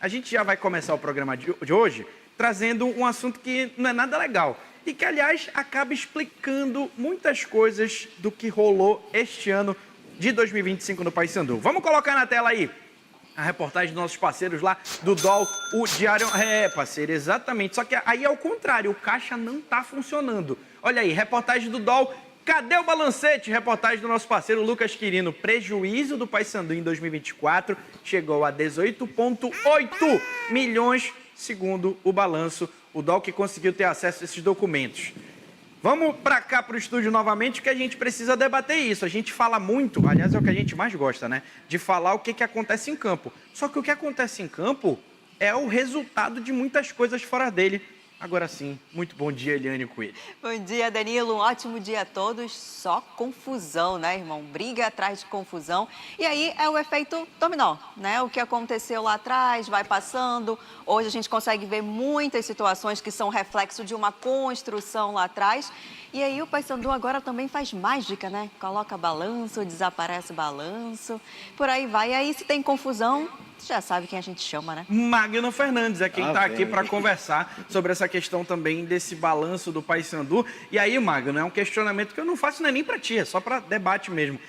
a gente já vai começar o programa de hoje trazendo um assunto que não é nada legal e que, aliás, acaba explicando muitas coisas do que rolou este ano de 2025 no Paysandu. Vamos colocar na tela aí a reportagem dos nossos parceiros lá do DOL, o Diário... parceiro, exatamente. Só que aí é o contrário, o caixa não tá funcionando. Olha aí, reportagem do DOL. Cadê o balancete? Reportagem do nosso parceiro Lucas Quirino. Prejuízo do Paysandu em 2024 chegou a 18,8 milhões, segundo o balanço. O DOL que conseguiu ter acesso a esses documentos. Vamos para cá, para o estúdio novamente, que a gente precisa debater isso. A gente fala muito, aliás, é o que a gente mais gosta, né? De falar o que acontece em campo. Só que o que acontece em campo é o resultado de muitas coisas fora dele. Agora sim, muito bom dia, Eliane Coelho. Bom dia, Danilo. Um ótimo dia a todos. Só confusão, né, irmão? Briga atrás de confusão. E aí é o efeito dominó, né? O que aconteceu lá atrás vai passando. Hoje a gente consegue ver muitas situações que são reflexo de uma construção lá atrás. E aí o Paysandu agora também faz mágica, né? Coloca balanço, desaparece balanço. Por aí vai. E aí se tem confusão, você já sabe quem a gente chama, né? Magno Fernandes é quem está aqui para conversar sobre essa questão também desse balanço do Paysandu. E aí, Magno, é um questionamento que eu não faço nem para ti, é só para debate mesmo.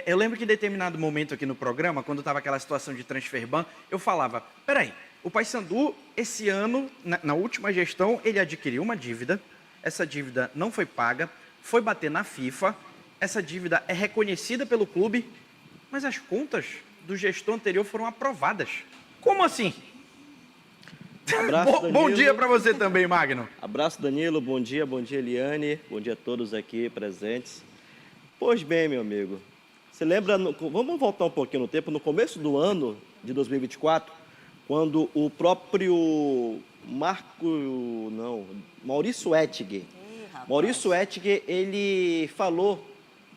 Eu lembro que em determinado momento aqui no programa, quando estava aquela situação de transfer ban, eu falava, peraí, o Paysandu, esse ano, na última gestão, ele adquiriu uma dívida, essa dívida não foi paga, foi bater na FIFA, essa dívida é reconhecida pelo clube, mas as contas do gestor anterior foram aprovadas. Como assim? Abraço, bom dia para você também, Magno. Abraço, Danilo. Bom dia, Eliane. Bom dia a todos aqui presentes. Pois bem, meu amigo. Você lembra, vamos voltar um pouquinho no tempo, no começo do ano de 2024, quando o próprio Maurício Ettinger, ele falou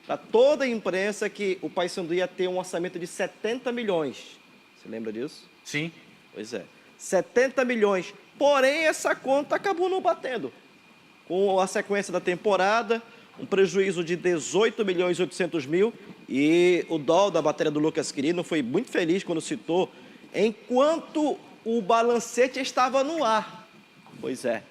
para toda a imprensa que o Paysandu ia ter um orçamento de 70 milhões. Você lembra disso? Sim. Pois é. 70 milhões. Porém, essa conta acabou não batendo. Com a sequência da temporada, um prejuízo de 18 milhões e 800 mil. E o DOL da matéria do Lucas Quirino foi muito feliz quando citou, enquanto o balancete estava no ar. Pois é.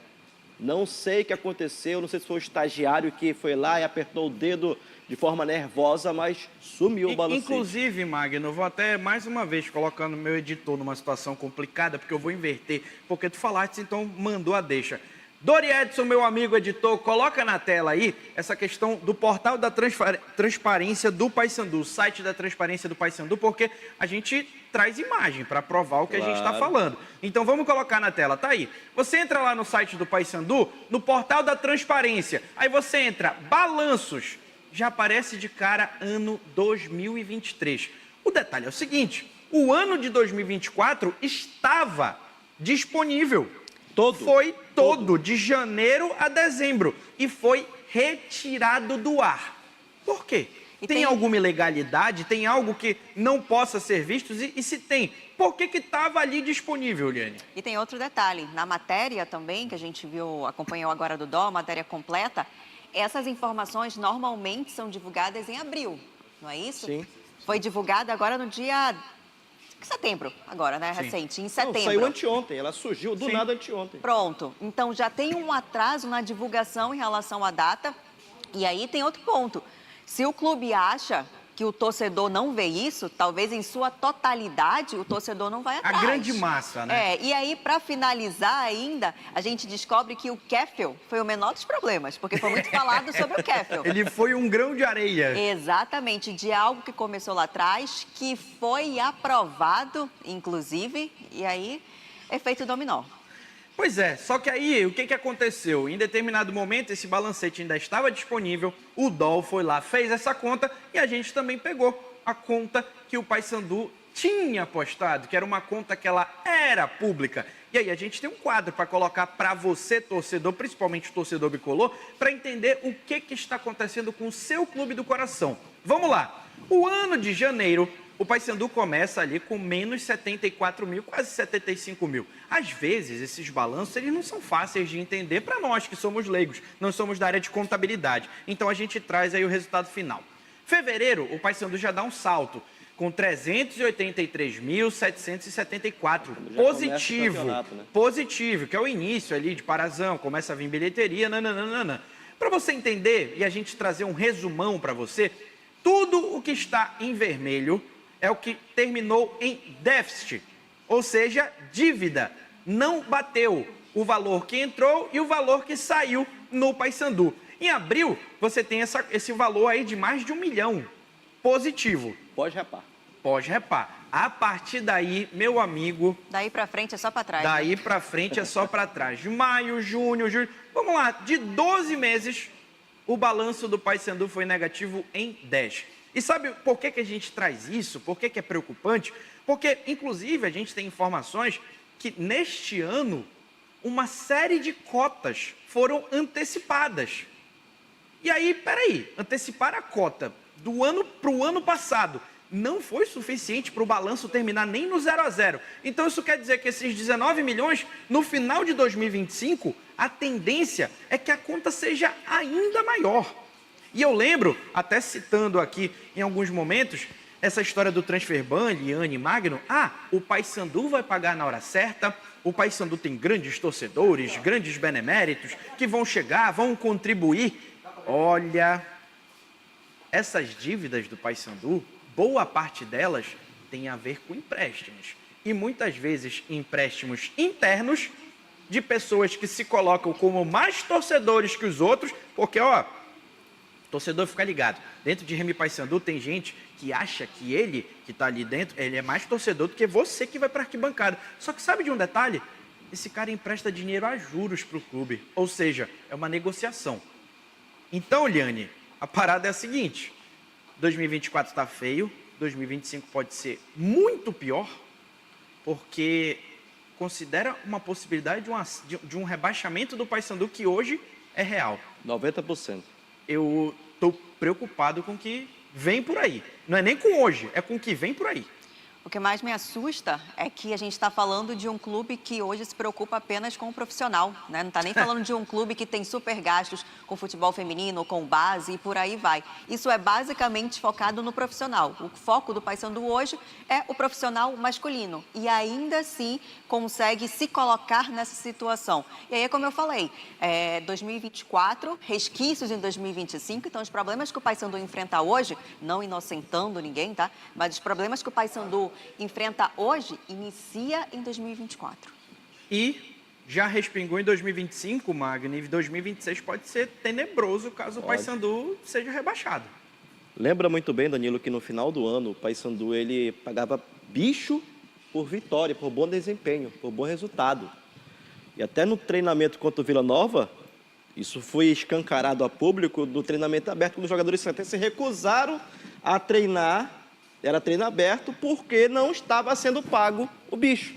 Não sei o que aconteceu, não sei se foi o estagiário que foi lá e apertou o dedo de forma nervosa, mas sumiu o balancete. Inclusive, Magno, vou até mais uma vez colocando meu editor numa situação complicada, porque eu vou inverter, porque tu falaste, então mandou a deixa. Dori Edson, meu amigo editor, coloca na tela aí essa questão do portal da transparência do Paysandu, o site da transparência do Paysandu, porque a gente traz imagem para provar o que a gente está falando. Então vamos colocar na tela, tá aí. Você entra lá no site do Paysandu, no portal da transparência, aí você entra, balanços, já aparece de cara ano 2023. O detalhe é o seguinte, o ano de 2024 estava disponível. Foi todo, de janeiro a dezembro, e foi retirado do ar. Por quê? Tem alguma ilegalidade? Tem algo que não possa ser visto? E se tem, por que estava ali disponível, Liane? E tem outro detalhe, na matéria também, que a gente viu, acompanhou agora do DOL, a matéria completa, essas informações normalmente são divulgadas em abril, não é isso? Sim. Foi divulgada agora no dia... setembro, agora, né? Sim. Recente, em setembro. Não, saiu anteontem, ela surgiu do nada anteontem. Pronto, então já tem um atraso na divulgação em relação à data. E aí tem outro ponto. Se o clube acha que o torcedor não vê isso, talvez em sua totalidade o torcedor não vai atrás. A grande massa, né? E aí, para finalizar ainda, a gente descobre que o Keffel foi o menor dos problemas, porque foi muito falado sobre o Keffel. Ele foi um grão de areia. Exatamente, de algo que começou lá atrás, que foi aprovado, inclusive, e aí, efeito dominó. Pois é, só que aí o que aconteceu? Em determinado momento esse balancete ainda estava disponível, o DOL foi lá, fez essa conta e a gente também pegou a conta que o Paysandu tinha postado, que era uma conta que ela era pública. E aí a gente tem um quadro para colocar para você, torcedor, principalmente o torcedor bicolor, para entender o que está acontecendo com o seu clube do coração. Vamos lá, o ano de janeiro... O Paysandu começa ali com menos 74 mil, quase 75 mil. Às vezes, esses balanços eles não são fáceis de entender para nós que somos leigos, não somos da área de contabilidade. Então, a gente traz aí o resultado final. Fevereiro, o Paysandu já dá um salto, com 383.774. Positivo, né? positivo, que é o início ali de Parazão, começa a vir bilheteria, nananana. Para você entender e a gente trazer um resumão para você, tudo o que está em vermelho é o que terminou em déficit, ou seja, dívida. Não bateu o valor que entrou e o valor que saiu no Paysandu. Em abril, você tem esse valor aí de mais de 1 milhão, positivo. Pode repar. Pode repar. A partir daí, meu amigo... Daí para frente é só para trás. Daí para frente é só para trás. Maio, junho, julho... Vamos lá, de 12 meses, o balanço do Paysandu foi negativo em 10. E sabe por que a gente traz isso? Por que é preocupante? Porque, inclusive, a gente tem informações que, neste ano, uma série de cotas foram antecipadas. E aí, peraí, antecipar a cota do ano para o ano passado não foi suficiente para o balanço terminar nem no 0 a 0. Então, isso quer dizer que esses 19 milhões, no final de 2025, a tendência é que a conta seja ainda maior. E eu lembro, até citando aqui em alguns momentos, essa história do transfer ban, Liane e Magno. O Paysandu vai pagar na hora certa, o Paysandu tem grandes torcedores, grandes beneméritos, que vão chegar, vão contribuir. Olha, essas dívidas do Paysandu, boa parte delas tem a ver com empréstimos. E muitas vezes empréstimos internos de pessoas que se colocam como mais torcedores que os outros, porque, torcedor fica ligado. Dentro de Remy Paysandu tem gente que acha que ele, que está ali dentro, ele é mais torcedor do que você que vai para a arquibancada. Só que sabe de um detalhe? Esse cara empresta dinheiro a juros para o clube. Ou seja, é uma negociação. Então, Liane, a parada é a seguinte. 2024 está feio, 2025 pode ser muito pior, porque considera uma possibilidade de um rebaixamento do Paysandu que hoje é real. 90%. Eu estou preocupado com o que vem por aí. Não é nem com hoje, é com o que vem por aí. O que mais me assusta é que a gente está falando de um clube que hoje se preocupa apenas com o profissional, né? Não está nem falando de um clube que tem super gastos com futebol feminino, com base e por aí vai. Isso é basicamente focado no profissional. O foco do Paysandu hoje é o profissional masculino e ainda assim consegue se colocar nessa situação. E aí, como eu falei, 2024, resquícios em 2025, então os problemas que o Paysandu enfrenta hoje, não inocentando ninguém, tá? Mas os problemas que o Paysandu enfrenta hoje, inicia em 2024. E já respingou em 2025, Magno, e 2026 pode ser tenebroso caso o Paysandu seja rebaixado. Lembra muito bem, Danilo, que no final do ano o Paysandu ele pagava bicho por vitória, por bom desempenho, por bom resultado. E até no treinamento contra o Vila Nova, isso foi escancarado a público no treinamento aberto, quando os jogadores até se recusaram a treinar. Era treino aberto porque não estava sendo pago o bicho.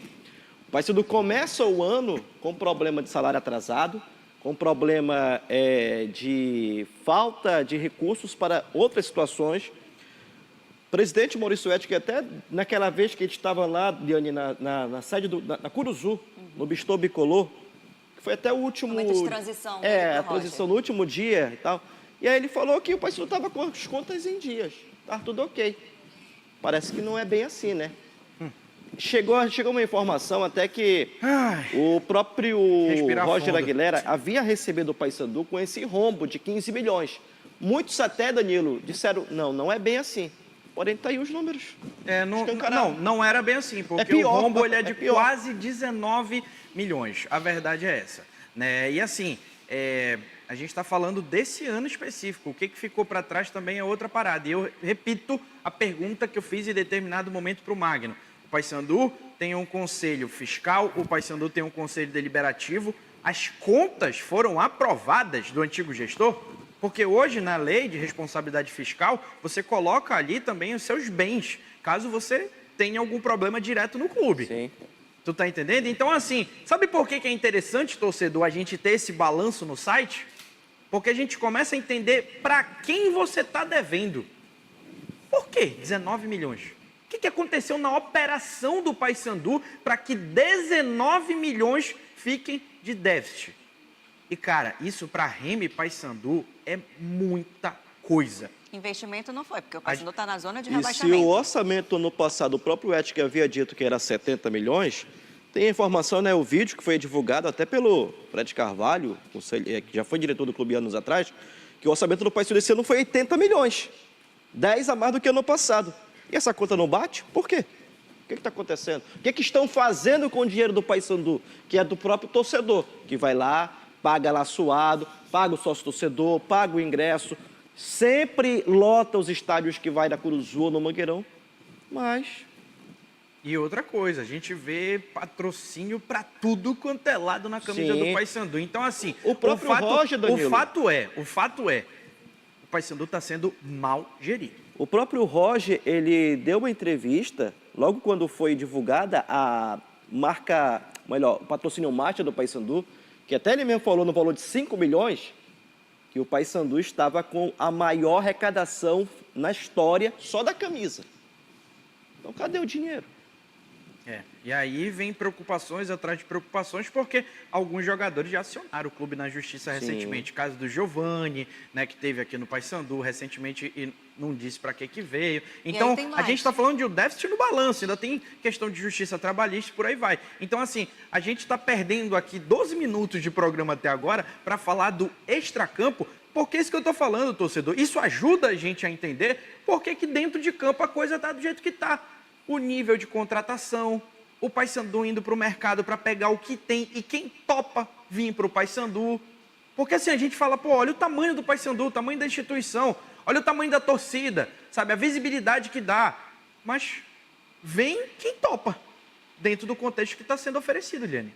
O Paysandu começa o ano com problema de salário atrasado, com problema de falta de recursos para outras situações. O presidente Maurício Ettinger, até naquela vez que ele estava lá, Liane, na sede na Curuzu, no Bistô Bicolor, que foi até o último... Momento de transição. A transição no último dia e tal. E aí ele falou que o Paysandu estava com as contas em dias, estava tudo ok. Parece que não é bem assim, né? Chegou uma informação até que o próprio Roger Aguilera havia recebido o Paysandu com esse rombo de 15 milhões. Muitos até, Danilo, disseram, não é bem assim. Porém, tá aí os números. Não era bem assim, porque o rombo ele é de quase 19 milhões. A verdade é essa. Né? E assim, a gente está falando desse ano específico. O que ficou para trás também é outra parada. E eu repito a pergunta que eu fiz em determinado momento para o Magno. O Paysandu tem um conselho fiscal, o Paysandu tem um conselho deliberativo. As contas foram aprovadas do antigo gestor, porque hoje na lei de responsabilidade fiscal, você coloca ali também os seus bens, caso você tenha algum problema direto no clube. Sim. Tu tá entendendo? Então, assim, sabe por que é interessante, torcedor, a gente ter esse balanço no site? Porque a gente começa a entender para quem você está devendo. Por quê 19 milhões? O que aconteceu na operação do Paysandu para que 19 milhões fiquem de déficit? E, cara, isso para Remy Paysandu é muita coisa. investimento não foi, porque o Paysandu está na zona de E se rebaixamento. o orçamento no passado, o próprio Etchick havia dito que era 70 milhões, tem a informação, né, o vídeo que foi divulgado até pelo Fred Carvalho, que já foi diretor do clube anos atrás, que o orçamento do Paysandu esse ano foi 80 milhões, 10 a mais do que ano passado. E essa conta não bate? Por quê? O que está acontecendo? O que estão fazendo com o dinheiro do Paysandu, que é do próprio torcedor, que vai lá, paga lá suado, paga o sócio-torcedor, paga o ingresso, sempre lota os estádios que vai na Curuzu ou no Mangueirão, mas... E outra coisa, a gente vê patrocínio para tudo quanto é lado na camisa Sim. do Paysandu. Então, assim, O próprio Roger, Danilo. o fato é, o Paysandu está sendo mal gerido. O próprio Roger, ele deu uma entrevista, logo quando foi divulgada a marca, melhor, o patrocínio marcha do Paysandu, que até ele mesmo falou no valor de 5 milhões, que o Paysandu estava com a maior arrecadação na história só da camisa. Então, cadê o dinheiro? E aí vem preocupações atrás de preocupações, porque alguns jogadores já acionaram o clube na justiça recentemente. O caso do Giovani, né, que teve aqui no Paysandu recentemente e não disse para que veio. Então, tem a mais. gente está falando de um déficit no balanço, ainda tem questão de justiça trabalhista e por aí vai. Então, assim, a gente está perdendo aqui 12 minutos de programa até agora para falar do extracampo, porque é isso que eu estou falando, torcedor. Isso ajuda a gente a entender por que dentro de campo a coisa está do jeito que está. O nível de contratação, o Paysandu indo para o mercado para pegar o que tem e quem topa vir para o Paysandu. Porque assim, a gente fala, pô, olha o tamanho do Paysandu, o tamanho da instituição, olha o tamanho da torcida, sabe, a visibilidade que dá. Mas vem quem topa dentro do contexto que está sendo oferecido, Liane.